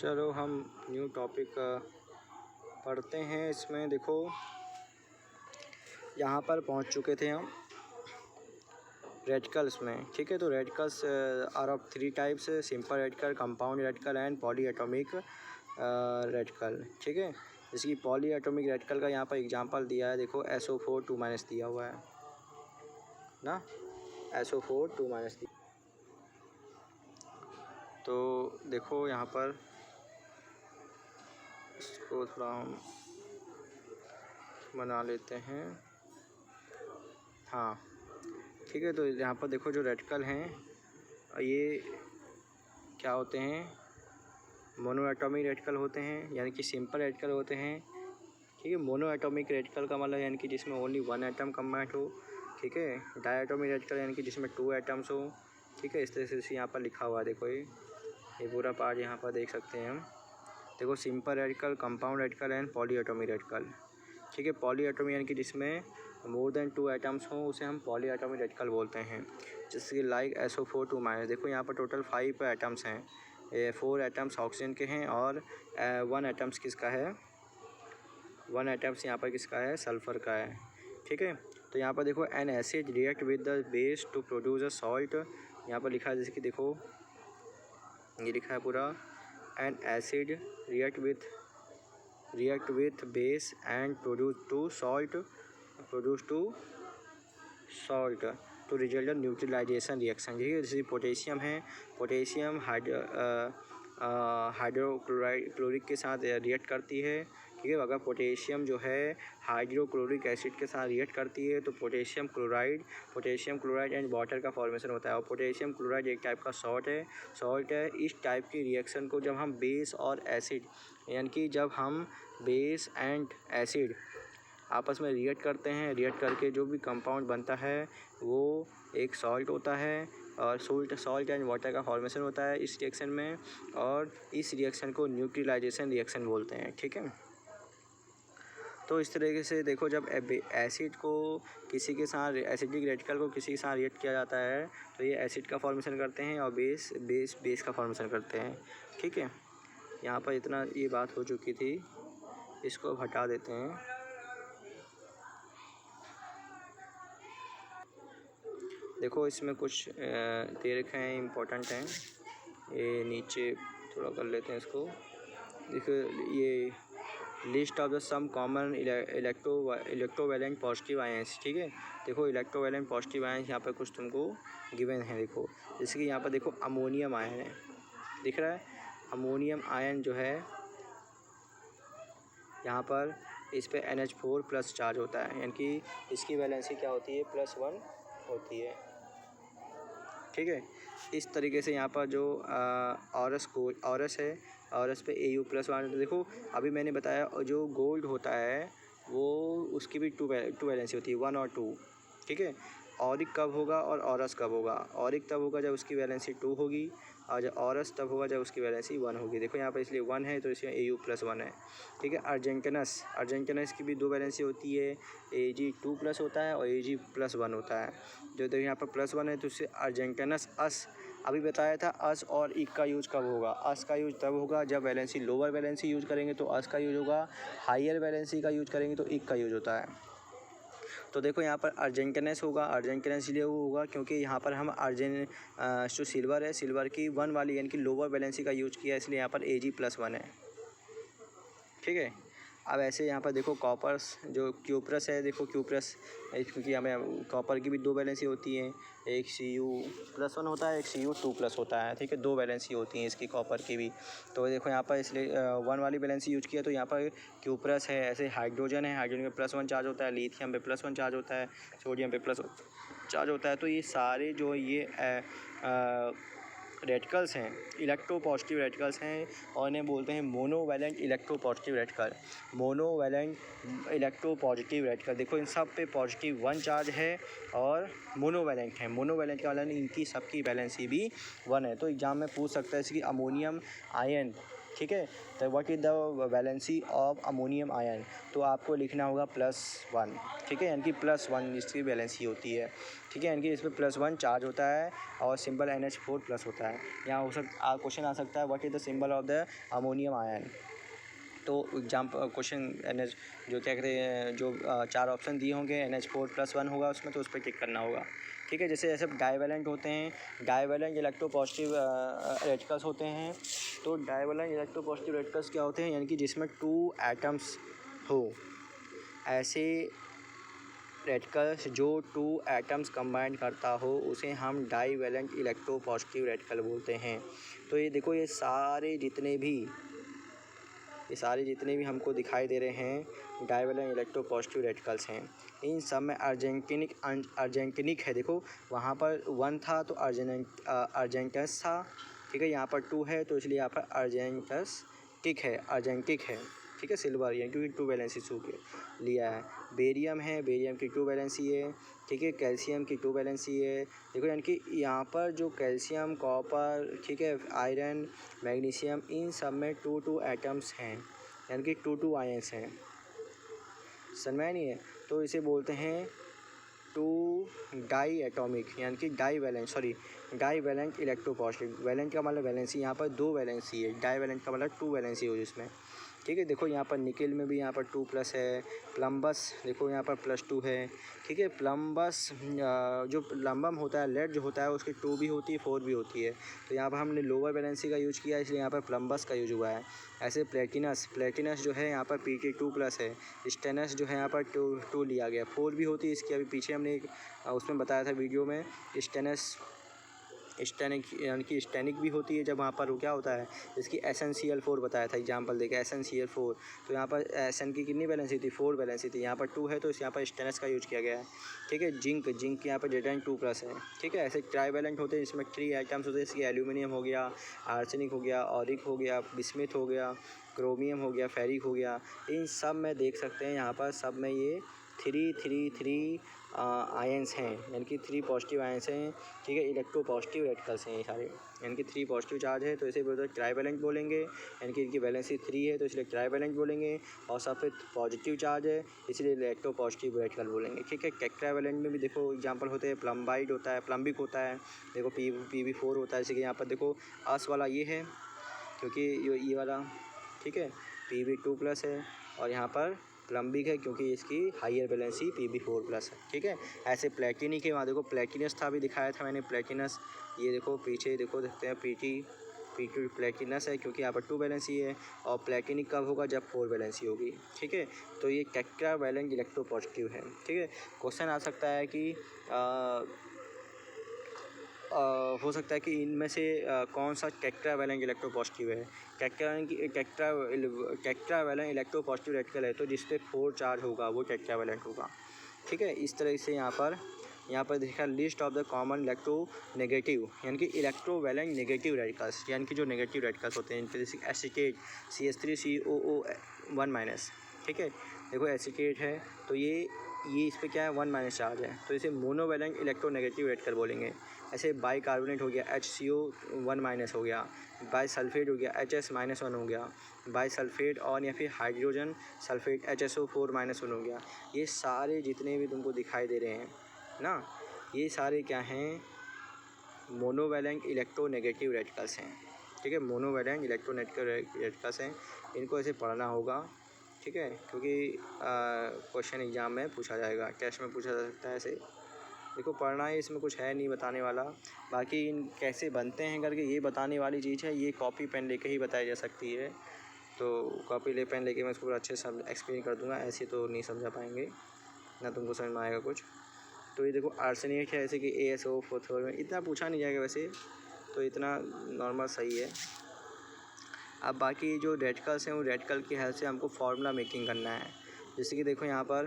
चलो हम new topic पढ़ते हैं। इसमें देखो यहाँ पर पहुँच चुके थे हम रेडिकल्स में, ठीक है। तो radicals are of 3 types, simple radical, compound radical and polyatomic radical, ठीक है। इसकी पॉली एटॉमिक रेडिकल का यहाँ पर एग्जांपल दिया है, देखो SO4 2- दिया हुआ है ना, SO4 2- दिया। तो देखो यहाँ पर इसको थोड़ा हम बना लेते हैं, हाँ ठीक है। तो यहाँ पर देखो जो रेडिकल हैं ये क्या होते हैं, मोनो एटॉमिक रेडिकल होते हैं, यानी कि सिंपल रेडिकल होते हैं, ठीक है। मोनो एटॉमिक रेडिकल का मतलब यानी कि जिसमें ओनली 1 एटम कंबाइंड हो, ठीक है। डाई एटॉमिक रेडिकल यानी कि जिसमें 2 एटम्स हो, ठीक है। इस तरह से यहाँ पर लिखा हुआ है, देखो ये पूरा पार्ट यहाँ पर देख सकते हैं हम। देखो simple radical, compound radical and polyatomic radical, ठीक है। पॉली एटॉमिक यानी कि जिसमें मोर देन 2 एटम्स हों उसे हम पॉली एटॉमिक रेडिकल बोलते हैं, जैसे लाइक SO4 2-। देखो यहाँ पर टोटल 5 एटम्स हैं, 4 एटम्स ऑक्सीजन के हैं और 1 एटम्स किसका है, 1 एटम्स यहाँ पर किसका है, सल्फ़र का है, ठीक है। तो यहाँ पर देखो an acid react with the base to produce a salt, यहाँ पर लिखा है जैसे कि देखो ये लिखा है पूरा, an acid react with base and produce to salt to result neutralization reaction, ठीक है। जैसे पोटेशियम है, पोटेशियम हाइड्रोक्लोरिक के साथ रिएक्ट करती है, ठीक है। अगर पोटेशियम जो है हाइड्रोक्लोरिक एसिड के साथ रिएक्ट करती है तो पोटेशियम क्लोराइड एंड वाटर का फॉर्मेशन होता है। और पोटेशियम क्लोराइड एक टाइप का सॉल्ट है। इस टाइप की रिएक्शन को जब हम बेस और एसिड, यानी कि जब हम बेस एंड एसिड आपस में रिएक्ट करते हैं, रिएक्ट करके जो भी कंपाउंड बनता है वो एक सॉल्ट होता है और सॉल्ट एंड वाटर का फॉर्मेशन होता है इस रिएक्शन में, और इस रिएक्शन को न्यूट्रलाइजेशन रिएक्शन बोलते हैं, ठीक है। तो इस तरीके से देखो जब एसिड को किसी के साथ, एसिडिक रेडिकल को किसी के साथ रिएक्ट किया जाता है तो ये एसिड का फॉर्मेशन करते हैं और बेस का फॉर्मेशन करते हैं, ठीक है। यहाँ पर इतना ये बात हो चुकी थी, इसको अब हटा देते हैं। देखो इसमें कुछ दे रखे हैं, इम्पोर्टेंट हैं, ये नीचे थोड़ा कर लेते हैं इसको। देखो ये list of the some common electrovalent positive ions, ठीक है। देखो इलेक्ट्रोवैलेंट पॉजिटिव आयंस यहाँ पर कुछ तुमको गिवन है, देखो जैसे कि यहाँ पर देखो अमोनियम आयन है, दिख रहा है। अमोनियम आयन जो है यहाँ पर इस पे NH4+ चार्ज होता है, यानी कि इसकी वैलेंसी क्या होती है, +1 होती है, ठीक है। इस तरीके से यहाँ पर जो ऑरस है, ऑरस पे Au+1। देखो अभी मैंने बताया जो गोल्ड होता है वो उसकी भी टू वैलेंसी होती है, 1 और 2, ठीक है। ऑरिक कब होगा और ऑरस कब होगा, ऑरिक तब होगा जब उसकी वैलेंसी 2 होगी और जब ऑरस तब होगा जब उसकी वैलेंसी 1 होगी। देखो यहाँ पर इसलिए 1 है तो इसमें Au+1 है, ठीक है। अर्जेंटिनस की भी 2 वैलेंसी होती है, Ag2+ होता है और Ag+1 होता है। जो देखो यहाँ पर +1 है तो उससे अर्जेंटिनस अस, अभी बताया था अस और इक का यूज कब होगा, अस का यूज तब होगा जब वैलेंसी लोअर वैलेंसी यूज करेंगे तो अस का यूज होगा, हायर वैलेंसी का यूज करेंगे तो इक का यूज होता है। तो देखो यहाँ पर अर्जेंटिनस होगा, अर्जेंटिनस इसलिए वो होगा क्योंकि यहाँ पर हम जो सिल्वर है, सिल्वर की 1 वाली यानी कि लोअर वैलेंसी का यूज किया, इसलिए यहाँ पर Ag+1 है, ठीक है। अब ऐसे यहाँ पर देखो कॉपर्स जो क्यूप्रस है, देखो क्यूप्रस क्योंकि हमें कॉपर की भी 2 वैलेंसी होती हैं, एक Cu+1 होता है, एक Cu2+ होता है, ठीक है। 2 वैलेंसी होती हैं इसकी कॉपर की भी। तो देखो यहाँ पर इसलिए 1 वाली वैलेंसी यूज किया तो यहाँ पर क्यूप्रस है। ऐसे हाइड्रोजन है, हाइड्रोजन पे +1 चार्ज होता है, लिथियम पे +1 चार्ज होता है, सोडियम पे +1 चार्ज होता है। तो ये सारे जो ये रेडिकल्स हैं इलेक्ट्रोपॉजिटिव रेडिकल्स हैं और इन्हें बोलते हैं monovalent electropositive radical, monovalent electropositive radical. देखो इन सब पे +1 चार्ज है और मोनोवैलेंट है। मोनोवैलेंट का मतलब इनकी सबकी वैलेंसी भी 1 है। तो एग्जाम में पूछ सकता है जैसे कि अमोनियम आयन ठीक है। तो what is the valency of ammonium ion, तो आपको लिखना होगा +1, ठीक है, यानी कि +1 इसकी वैलेंसी होती है, ठीक है, यानी कि इसमें +1 चार्ज होता है और सिंबल NH4+ होता है। यहाँ क्वेश्चन आ सकता है what is the symbol of the ammonium ion. तो क्वेश्चन NH जो क्या कहते हैं, जो 4 ऑप्शन दिए होंगे NH4+1 होगा उसमें, तो उस पर टिक करना होगा, ठीक है। जैसे ऐसे डाइवैलेंट होते हैं, डाइवैलेंट इलेक्ट्रोपॉजिटिव रेडिकल्स होते हैं। तो डाइवैलेंट इलेक्ट्रोपॉजिटिव रेडिकल्स क्या होते हैं, यानी कि जिसमें 2 एटम्स हो, ऐसे रेडिकल्स जो 2 एटम्स कंबाइन करता हो उसे हम डाइवैलेंट इलेक्ट्रोपॉजिटिव रेडिकल बोलते हैं। तो ये देखो, ये सारे जितने भी हमको दिखाई दे रहे हैं डाइवैलेंट इलेक्ट्रोपॉजिटिव रेडिकल्स हैं। इन सब में अर्जेंटिनिक है, देखो वहाँ पर 1 था तो अर्जेंटस था, ठीक है, यहाँ पर 2 है तो इसलिए यहाँ पर अर्जेंटिक है, ठीक है। सिल्वर यानी क्योंकि 2 वैलेंसी लिया है। बेरियम है, बेरियम की 2 वैलेंसी है, ठीक है। कैल्शियम की 2 वैलेंसी है, देखो यानी कि यहाँ पर जो कैल्शियम, कॉपर, ठीक है, आयरन, मैग्नीशियम, इन सब में 2 एटम्स हैं, यानी कि 2 आयंस हैं, समझ में नहीं है। तो इसे बोलते हैं 2 डाई एटॉमिक, यानी कि डाईवैलेंट इलेक्ट्रोपॉजिटिव। वैलेंट का मतलब वैलेंसी, यहाँ पर 2 वैलेंसी है, डाईवैलेंट का मतलब 2 वैलेंसी हो जिसमें, ठीक है। देखो यहाँ पर निकेल में भी यहाँ पर 2+ है, प्लम्बस देखो यहाँ पर +2 है, ठीक है। प्लम्बस जो प्लम्बम होता है, लेड जो होता है उसकी 2 भी होती है, 4 भी होती है। तो यहाँ पर हमने लोअर वैलेंसी का यूज़ किया, इसलिए यहाँ पर प्लम्बस का यूज हुआ है। ऐसे प्लेटिनस जो है यहाँ पर Pk2+ है। स्टेनस जो है यहाँ पर 2 लिया गया, 4 भी होती है इसकी, अभी पीछे हमने उसमें बताया था वीडियो में। स्टेनिक यानी कि स्टेनिक भी होती है, जब वहाँ पर वो क्या होता है, इसकी SnCl4 बताया था एग्जांपल देके, SnCl4। तो यहाँ पर Sn की कितनी वैलेंसी थी, 4 वैलेंसी थी, यहाँ पर 2 है तो यहाँ पर स्टेनस का यूज किया गया है, ठीक है। जिंक यहाँ पर Z2+ है, ठीक है। ऐसे ट्राईवैलेंट होते हैं, इसमें 3 आइटम्स होते हैं, इसकी एल्यूमिनियम हो गया, आर्सेनिक हो गया, ऑरिक हो गया, बिस्मिथ हो गया, क्रोमियम हो गया, फेरिक हो गया। इन सब में देख सकते हैं यहाँ पर सब में ये 3 आयंस हैं, यानी कि 3 पॉजिटिव आयंस हैं, ठीक है। इलेक्ट्रोपॉजिटिव रेडिकल्स हैं ये सारे, यानी कि 3 पॉजिटिव चार्ज है तो इसे बोलते हैं ट्राईवैलेंट बोलेंगे, यानी कि इनकी वैलेंसी 3 है तो इसलिए ट्राईवैलेंट बोलेंगे। और सब पॉजिटिव चार्ज है इसलिए इलेक्ट्रोपॉजिटिव रेडिकल बोलेंगे, ठीक है। टेट्रावैलेंट में भी देखो एग्जांपल होते हैं, प्लम्बाइड होता है, प्लम्बिक होता है, देखो Pb4 होता है, जैसे कि यहाँ पर देखो अस वाला ये है, क्योंकि ये वाला, ठीक है, Pb2+ है, और यहाँ पर प्लम्बिक है क्योंकि इसकी हाइयर वैलेंसी Pb4+ है, ठीक है। ऐसे प्लेटिनिक है, वहाँ देखो प्लेटिनस था, भी दिखाया था मैंने प्लेटिनस, ये देखो पीछे देखो देखते हैं P2 प्लेटिनस है क्योंकि यहाँ पर 2 वैलेंसी है। और प्लेटिनिक कब होगा, जब 4 वैलेंसी होगी, ठीक है। तो ये टेट्रावैलेंट इलेक्ट्रोपॉजिटिव है, ठीक है। क्वेश्चन आ सकता है कि हो सकता है कि इनमें से कौन सा टेट्रावैलेंट इलेक्ट्रोपॉजिटिव है। टेट्रावैलेंट इलेक्ट्रोपॉजिटिव रेडिकल है तो जिस पे 4 चार्ज होगा वो टेट्रावैलेंट होगा, ठीक है। इस तरह से यहाँ पर देखा list of the common electronegative, यानी कि इलेक्ट्रोवैलेंट नेगेटिव रेडिकल्स, यानी कि जो नेगेटिव रेडिकल्स होते हैं, जैसे एसिटेट CH3COO1-, ठीक है। देखो एसिटेट है तो ये इस पे क्या है, 1- चार्ज है तो इसे मोनोवैलेंट इलेक्ट्रोनेगेटिव रेडिकल बोलेंगे। ऐसे बाइकार्बोनेट हो गया HCO1- हो गया, बाईसल्फेट हो गया HS-1 हो गया, बाईसल्फेट और या फिर हाइड्रोजन सल्फेट HSO4- हो गया। ये सारे जितने भी तुमको दिखाई दे रहे हैं ना, ये सारे क्या हैं, मोनोवैलेंट इलेक्ट्रोनेगेटिव रेडिकल्स हैं, ठीक है। मोनोवैलेंट इलेक्ट्रोनेगेटिव रेडिकल्स हैं, इनको ऐसे पढ़ना होगा, ठीक है, क्योंकि क्वेश्चन एग्जाम में पूछा जाएगा, टेस्ट में पूछा जा सकता है ऐसे। देखो पढ़ना है, इसमें कुछ है नहीं बताने वाला, बाकी इन कैसे बनते हैं करके ये बताने वाली चीज़ है, ये कॉपी पेन लेके ही बताई जा सकती है। तो कॉपी पेन लेके मैं इसको पूरा अच्छे से एक्सप्लेन कर दूँगा, ऐसे तो नहीं समझा पाएंगे ना, तुमको समझ में आएगा कुछ। तो ये देखो आर्सेनेट है, ऐसे कि ASO4 में इतना पूछा नहीं जाएगा वैसे, तो इतना नॉर्मल सही है। अब बाकी जो रेडिकल्स हैं, वो रेडिकल की हेल्प से हमको फार्मूला मेकिंग करना है। जैसे कि देखो यहाँ पर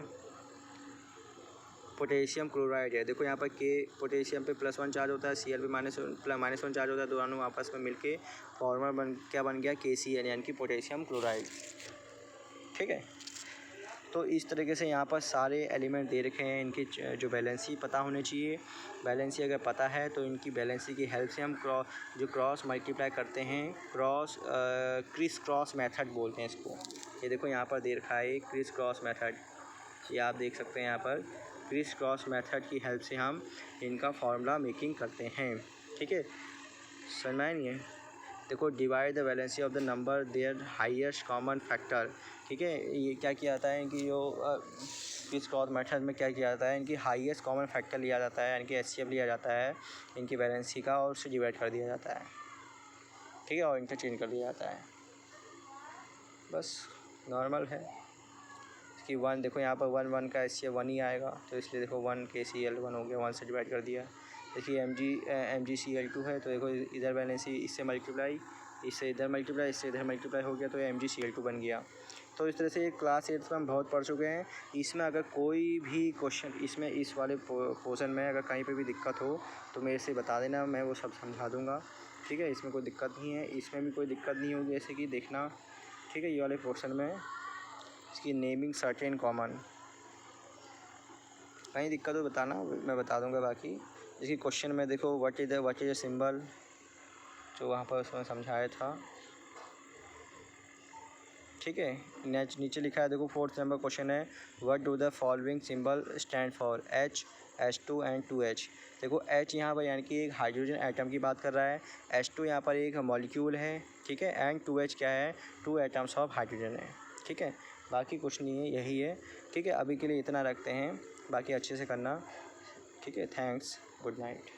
पोटेशियम क्लोराइड है, देखो यहाँ पर पोटेशियम पे +1 चार्ज होता है, Cl पे -1 चार्ज होता है, दोनों आपस में मिलके फॉर्मूला क्या बन गया, KCl, यानी कि पोटेशियम क्लोराइड, ठीक है। तो इस तरीके से यहाँ पर सारे एलिमेंट दे रखे हैं, इनकी जो वैलेंसी पता होने चाहिए। वैलेंसी अगर पता है तो इनकी वैलेंसी की हेल्प से हम क्रॉस मल्टीप्लाई करते हैं, क्रिस क्रॉस मेथड बोलते हैं इसको। ये देखो यहाँ पर दे रखा है क्रिस क्रॉस मेथड, ये आप देख सकते हैं यहाँ पर। क्रिस क्रॉस मेथड की हेल्प से हम इनका फार्मूला मेकिंग करते हैं, ठीक है। समझ में नहीं है? देखो, divide the valency of the number their highest common factor, ठीक है। ये क्या किया जाता है, इनकी जो क्रिस क्रॉस मेथड में क्या किया जाता है, इनकी हाईएस्ट कॉमन फैक्टर लिया जाता है, इनकी HCF लिया जाता है इनकी वैलेंसी का, और उससे डिवाइड कर दिया जाता है, ठीक है, और इंटरचेंज कर दिया जाता है। बस नॉर्मल है। इसकी 1 देखो यहाँ पर 1 का HCF 1 ही आएगा, तो इसलिए देखो 1 KCl 1 हो गया, 1 से डिवाइड कर दिया। देखिए MgCl2 है, तो देखो इधर वैलेंसी इससे मल्टीप्लाई, इससे इधर मल्टीप्लाई, इससे इधर मल्टीप्लाई हो गया, तो MgCl2 बन गया। तो इस तरह से क्लास 8 में हम बहुत पढ़ चुके हैं। इसमें अगर कोई भी क्वेश्चन इसमें इस वाले पोर्शन में अगर कहीं पे भी दिक्कत हो तो मेरे से बता देना, मैं वो सब समझा दूँगा, ठीक है। इसमें कोई दिक्कत नहीं है, इसमें भी कोई दिक्कत नहीं होगी, जैसे कि देखना, ठीक है। ये वाले पोर्शन में इसकी नेमिंग सर्टेन कॉमन, कहीं दिक्कत हो बताना, मैं बता दूंगा। बाकी इसकी क्वेश्चन में देखो व्हाट इज़ अ सिंबल, जो वहाँ पर उसमें समझाया था, ठीक है। नीचे लिखा है देखो 4th नंबर क्वेश्चन है, what do the following symbol stand for, H, H2 and 2H। देखो H यहाँ पर यानी कि एक हाइड्रोजन एटम की बात कर रहा है, H2 यहाँ पर एक मॉलिक्यूल है, ठीक है, एंड 2H क्या है, 2 एटम्स ऑफ हाइड्रोजन है, ठीक है। बाकी कुछ नहीं है, यही है, ठीक है। अभी के लिए इतना रखते हैं, बाकी अच्छे से करना, ठीक है। Thanks, good night.